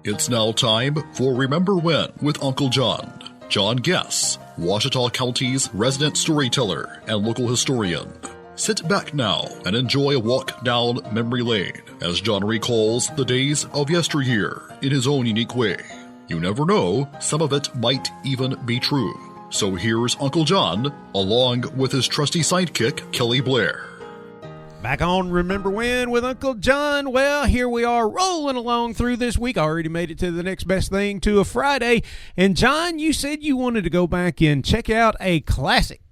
It's now time for Remember When with Uncle John. John Guess, Ouachita County's resident storyteller and local historian. Sit back now and enjoy a walk down memory lane as John recalls the days of yesteryear in his own unique way. You never know, some of it might even be true. So here's Uncle John, along with his trusty sidekick, Kelly Blair. Back on Remember When with Uncle John. Well, here we are rolling along through this week. I already made it to the next best thing to a Friday. And John, you said you wanted to go back and check out a classic.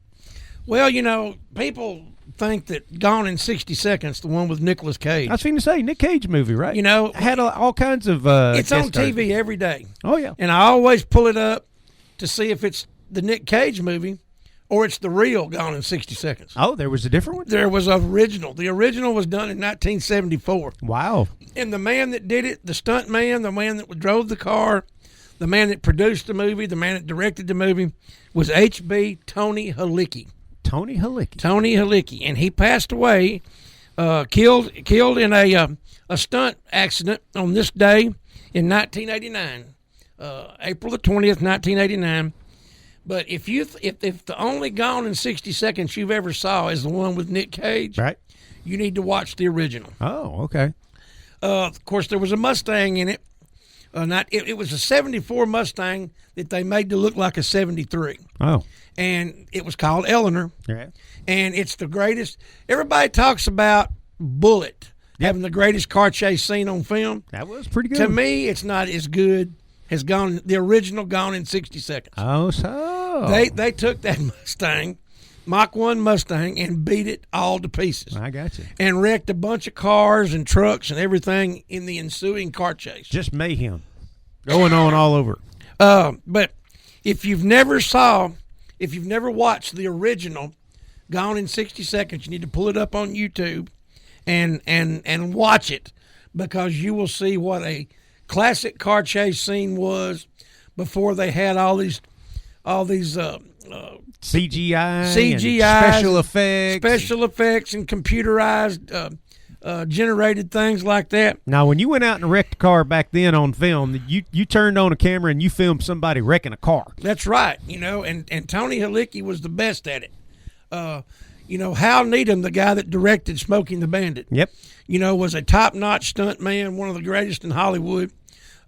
Well, you know, people think that Gone in 60 Seconds, the one with Nicolas Cage. I was going to say, Nick Cage movie, right? You know. Had all kinds of it's on stars. TV every day. Oh, yeah. And I always pull it up to see if it's the Nick Cage movie or it's the real Gone in 60 Seconds. Oh, there was a different one? There was an original. The original was done in 1974. Wow. And the man that did it, the stunt man, the man that drove the car, the man that produced the movie, the man that directed the movie, was H.B. Tony Halicki. Tony Halicki. Tony Halicki. And he passed away, killed in a stunt accident on this day in 1989, April the 20th, 1989. But if the only Gone in 60 Seconds you've ever saw is the one with Nick Cage, right, you need to watch the original. Oh, okay. Of course, there was a Mustang in it. It was a 74 Mustang that they made to look like a 73. Oh. And it was called Eleanor. Right. And it's the greatest. Everybody talks about Bullitt having the greatest car chase scene on film. That was pretty good. To me, it's not as good as the original Gone in 60 Seconds. Oh, so. They took that Mustang, Mach 1 Mustang, and beat it all to pieces. I got you. And wrecked a bunch of cars and trucks and everything in the ensuing car chase. Just mayhem going on all over. But if you've never watched the original Gone in 60 Seconds, you need to pull it up on YouTube and watch it, because you will see what a classic car chase scene was before they had all these CGI, and special effects and computerized generated things like that. Now, when you went out and wrecked a car back then on film, you turned on a camera and you filmed somebody wrecking a car. That's right. You know, and Tony Halicki was the best at it. You know, Hal Needham, the guy that directed Smokey and the Bandit, yep, you know, was a top-notch stunt man, one of the greatest in Hollywood.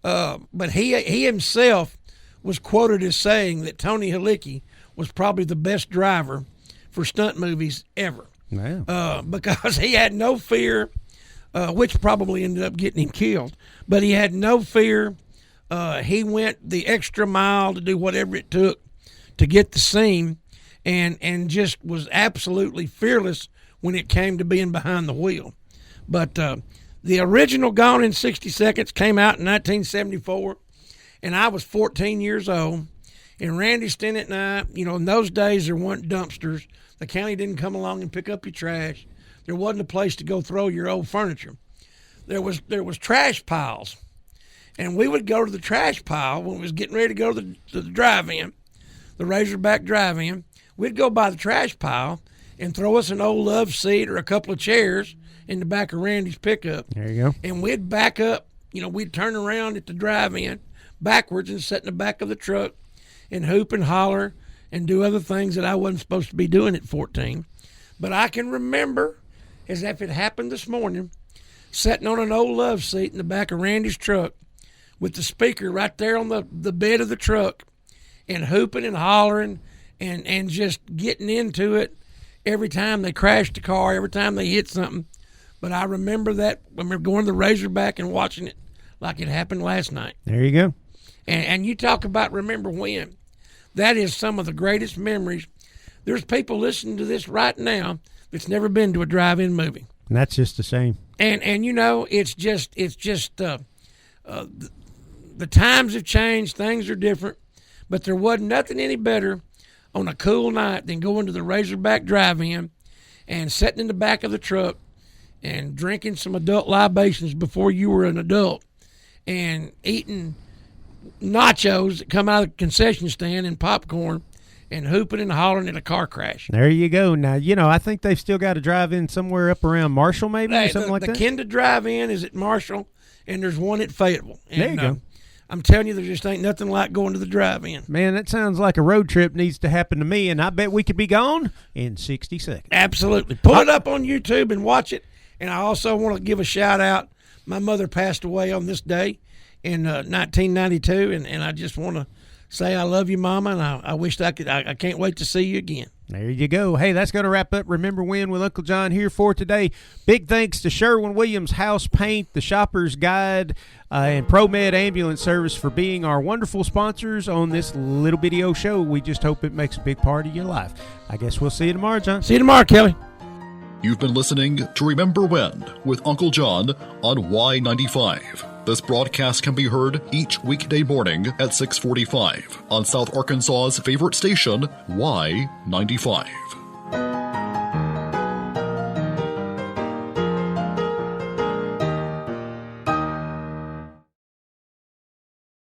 But he himself was quoted as saying that Tony Halicki was probably the best driver for stunt movies ever. Wow. Because he had no fear, which probably ended up getting him killed, but he had no fear. He went the extra mile to do whatever it took to get the scene, and just was absolutely fearless when it came to being behind the wheel. But the original Gone in 60 Seconds came out in 1974, and I was 14 years old. And Randy Stennett and I, you know, in those days there weren't dumpsters. The county didn't come along and pick up your trash. There wasn't a place to go throw your old furniture. There was trash piles, and we would go to the trash pile when we was getting ready to go to the drive-in, the Razorback drive-in. We'd go by the trash pile and throw us an old love seat or a couple of chairs in the back of Randy's pickup. There you go. And we'd back up. You know, we'd turn around at the drive-in backwards and sit in the back of the truck and hoop and holler and do other things that I wasn't supposed to be doing at 14. But I can remember, as if it happened this morning, sitting on an old love seat in the back of Randy's truck with the speaker right there on the bed of the truck and hooping and hollering and just getting into it every time they crashed a car, every time they hit something. But I remember that when we were going to the Razorback and watching it like it happened last night. There you go. And you talk about Remember When. That is some of the greatest memories. There's people listening to this right now that's never been to a drive-in movie. And that's just the same. And you know, it's just the times have changed, things are different, but there wasn't nothing any better on a cool night than going to the Razorback drive-in and sitting in the back of the truck and drinking some adult libations before you were an adult and eating nachos that come out of the concession stand and popcorn and hooping and hollering at a car crash. There you go. Now, you know, I think they've still got a drive-in somewhere up around Marshall maybe or something like that. The Kinder drive-in is at Marshall, and there's one at Fayetteville. And, there you go. I'm telling you, there just ain't nothing like going to the drive-in. Man, that sounds like a road trip needs to happen to me, and I bet we could be gone in 60 seconds. Absolutely. Pull it up on YouTube and watch it. And I also want to give a shout-out. My mother passed away on this day in 1992, and I just want to say I love you, Mama, and I wish I could. I can't wait to see you again. There you go. Hey, that's going to wrap up Remember When with Uncle John here for today. Big thanks to Sherwin-Williams House Paint, The Shopper's Guide, and ProMed Ambulance Service for being our wonderful sponsors on this little video show. We just hope it makes a big part of your life. I guess we'll see you tomorrow, John. See you tomorrow, Kelly. You've been listening to Remember When with Uncle John on Y95. This broadcast can be heard each weekday morning at 6:45 on South Arkansas's favorite station, Y95.